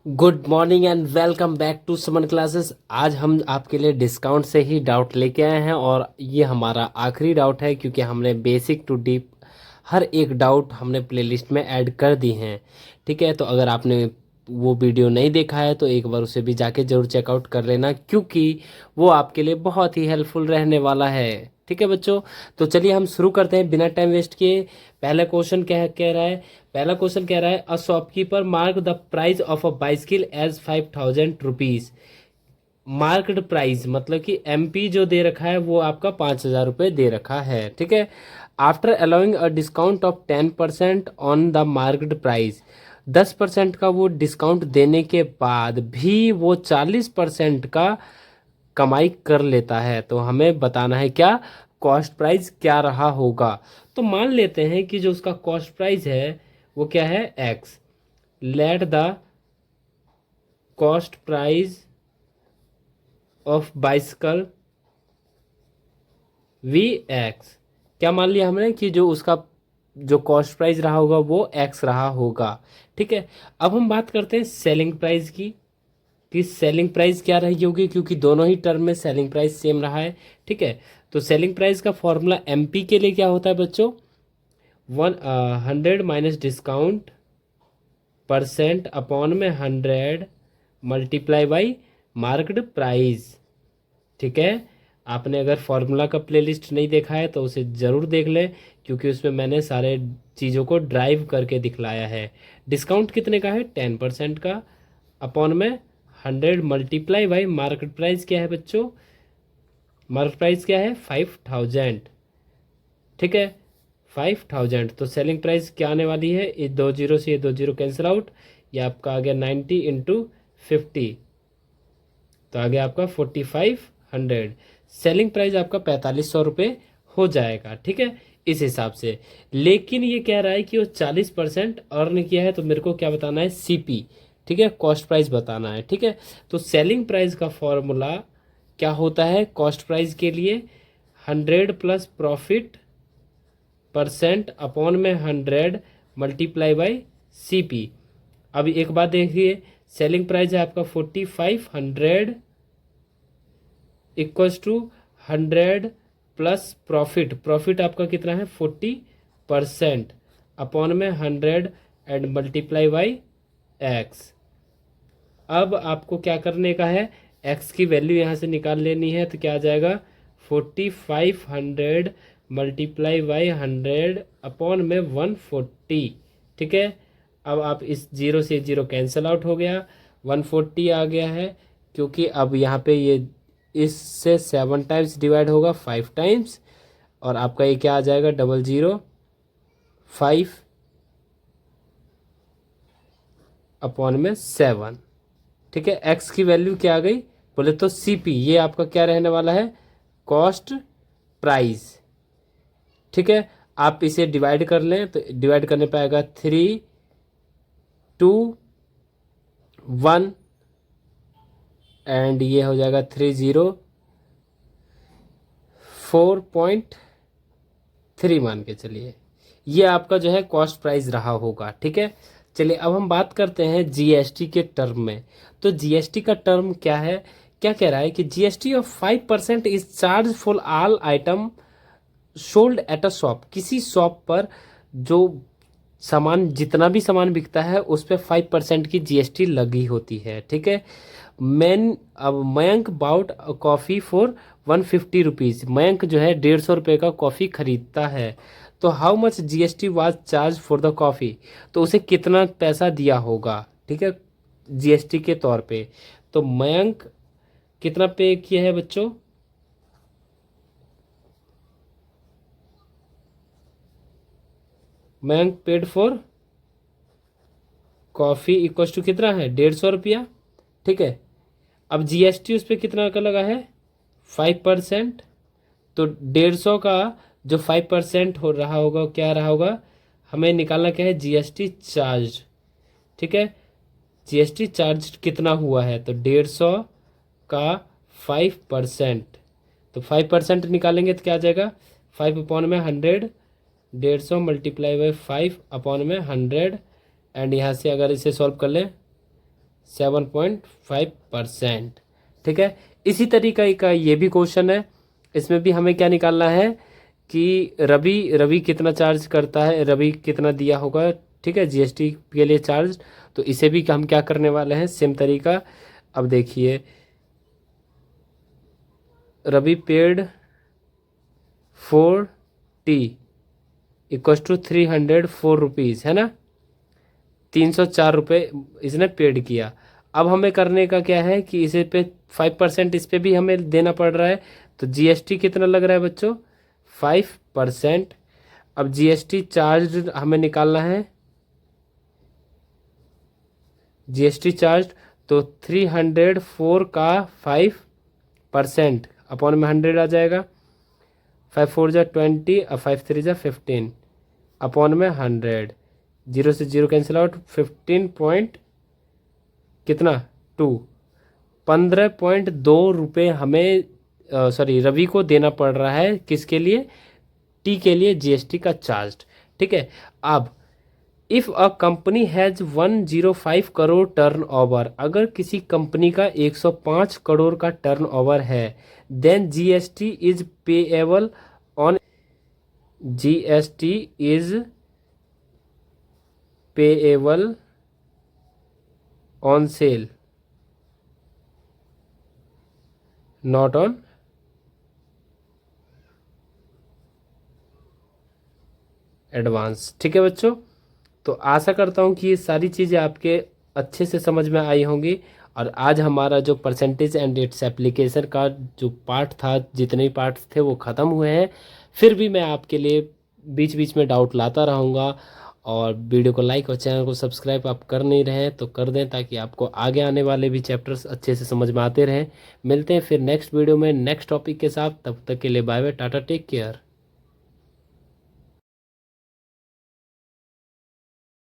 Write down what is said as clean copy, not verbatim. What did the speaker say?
Good morning and welcome back to Suman classes. आज हम आपके लिए डिस्काउंट से ही डाउट लेके आए हैं और ये हमारा आखिरी डाउट है क्योंकि हमने बेसिक टू डीप हर एक डाउट हमने प्लेलिस्ट में ऐड कर दी हैं। ठीक है, तो अगर आपने वो वीडियो नहीं देखा है तो एक बार उसे भी जाके ज़रूर चेकआउट कर लेना क्योंकि वो आपके लिए बहुत ही हेल्पफुल रहने वाला है। ठीक है बच्चों, तो चलिए हम शुरू करते हैं बिना टाइम वेस्ट किए। पहला क्वेश्चन क्या कह रहा है? पहला क्वेश्चन कह रहा है a shopkeeper mark the price of a bicycle as 5000 rupees. Marked price मतलब कि एमपी जो दे रखा है वो आपका 5000 रुपये दे रखा है। ठीक है, after allowing a discount of 10% on the marked price. 10% का वो डिस्काउंट देने के बाद भी वो 40% का कमाई कर लेता है। तो हमें बताना है क्या कॉस्ट प्राइस क्या रहा होगा। तो मान लेते हैं कि जो उसका कॉस्ट प्राइस है वो क्या है, X. Let the cost price of bicycle be X. क्या मान लिया हमने कि जो उसका जो कॉस्ट प्राइस रहा होगा वो एक्स रहा होगा। ठीक है, अब हम बात करते हैं सेलिंग प्राइस की कि सेलिंग प्राइस क्या रही होगी क्योंकि दोनों ही टर्म में सेलिंग प्राइस सेम रहा है। ठीक है, तो सेलिंग प्राइस का फॉर्मूला एमपी के लिए क्या होता है बच्चों, 100 माइनस डिस्काउंट परसेंट अपॉन में 100 मल्टीप्लाई बाई मार्क्ड प्राइस। ठीक है, आपने अगर फॉर्मूला का प्लेलिस्ट नहीं देखा है तो उसे ज़रूर देख लें क्योंकि उसमें मैंने सारे चीज़ों को ड्राइव करके दिखलाया है। डिस्काउंट कितने का है, 10% का, अपॉन में 100 मल्टीप्लाई बाई मार्केट प्राइस क्या है बच्चों, मार्केट प्राइस क्या है 5000। ठीक है, 5000। तो सेलिंग प्राइस क्या आने वाली है, ये 20 से ये 20 कैंसिल आउट, ये आपका आ गया 90 इंटू 50, तो आ गया आपका 4500। सेलिंग प्राइस आपका 4500 रुपये हो जाएगा। ठीक है, इस हिसाब से। लेकिन ये कह रहा है कि वो 40% अर्न किया है, तो मेरे को क्या बताना है, सीपी। ठीक है, कॉस्ट प्राइस बताना है। ठीक है, तो सेलिंग प्राइस का फॉर्मूला क्या होता है कॉस्ट प्राइस के लिए, 100 प्लस प्रॉफिट परसेंट अपॉन में 100 मल्टीप्लाई बाई सीपी। अब एक बात देखिए, सेलिंग प्राइस है आपका 4500 equals to 100 plus profit, profit आपका कितना है 40% अपॉन में 100 एंड मल्टीप्लाई बाई एक्स। अब आपको क्या करने का है, एक्स की वैल्यू यहाँ से निकाल लेनी है, तो क्या आ जाएगा 4500 मल्टीप्लाई बाई 100 अपॉन में 140। ठीक है, अब आप इस जीरो से जीरो कैंसिल आउट हो गया, 140 आ गया है क्योंकि अब यहाँ पे ये इससे 7 टाइम्स डिवाइड होगा 5 टाइम्स, और आपका ये क्या आ जाएगा 005 अपॉन में 7। ठीक है, एक्स की वैल्यू क्या आ गई बोले तो सीपी, ये आपका क्या रहने वाला है, कॉस्ट प्राइस। ठीक है, आप इसे डिवाइड कर लें तो डिवाइड करने पे आएगा 321 एंड ये हो जाएगा 304.3 मान के चलिए, ये आपका जो है कॉस्ट प्राइस रहा होगा। ठीक है, चलिए अब हम बात करते हैं जीएसटी के टर्म में। तो जीएसटी का टर्म क्या है, क्या कह रहा है कि GST of 5% is charge for all item sold at a shop. किसी शॉप पर जो सामान, जितना भी सामान बिकता है उस पर 5% की जीएसटी लगी होती है। ठीक है, अब Mayank bought coffee for 150 rupees. Mayank जो है 150 रुपये का कॉफ़ी खरीदता है, तो how much GST was charge for the coffee. तो उसे कितना पैसा दिया होगा, ठीक है, जीएसटी के तौर पे। तो मयंक कितना पे किया है बच्चों, Mayank paid for coffee equal to कितना है 150 रुपया। ठीक है, अब जीएसटी उस पर कितना का लगा है 5%, तो 150 का जो 5% हो रहा होगा क्या रहा होगा, हमें निकालना क्या है जीएसटी चार्ज। ठीक है, जीएसटी चार्ज कितना हुआ है, तो 150 का 5%, तो 5% निकालेंगे तो क्या आ जाएगा 5 अपॉन में 100, 150 मल्टीप्लाई बाई 5 अपॉन में 100 एंड यहाँ से अगर इसे सॉल्व कर लें 7.5%। ठीक है, इसी तरीके का ये भी क्वेश्चन है। इसमें भी हमें क्या निकालना है कि रवि कितना चार्ज करता है, रवि कितना दिया होगा, ठीक है, जीएसटी के लिए चार्ज। तो इसे भी हम क्या करने वाले हैं, सेम तरीका। अब देखिए, Ravi paid 4T equals to 304 rupees, है ना, 304 रुपये इसने पेड किया। अब हमें करने का क्या है कि इसे पे 5% इस पे भी हमें देना पड़ रहा है। तो जीएसटी कितना लग रहा है बच्चों, 5%। अब जीएसटी चार्ज हमें निकालना है, जीएसटी चार्ज। तो 304 का 5% अपॉन में 100 आ जाएगा। 5 4 जा 20 और 5 3 जा 15 अपॉन में 100। 0 से 0 कैंसिल आउट, 15 पॉइंट कितना 2, 15.2 रुपये हमें सॉरी रवि को देना पड़ रहा है, किसके लिए, टी के लिए, जीएसटी का चार्ज। ठीक है, अब if a company has 105 crore turnover, अगर किसी कंपनी का 105 करोड़ का टर्न ओवर है, then GST is payable on, GST is payable on sale, not on advance. ठीक है बच्चों, तो आशा करता हूँ कि ये सारी चीज़ें आपके अच्छे से समझ में आई होंगी। और आज हमारा जो परसेंटेज एंड इट्स एप्लीकेशन का जो पार्ट था, जितने भी पार्ट्स थे वो ख़त्म हुए हैं। फिर भी मैं आपके लिए बीच बीच में डाउट लाता रहूँगा। और वीडियो को लाइक और चैनल को सब्सक्राइब आप कर नहीं रहे हैं तो कर दें, ताकि आपको आगे आने वाले भी चैप्टर्स अच्छे से समझ में आते रहें। मिलते हैं फिर नेक्स्ट वीडियो में नेक्स्ट टॉपिक के साथ, तब तक के लिए bye bye, tata, take care.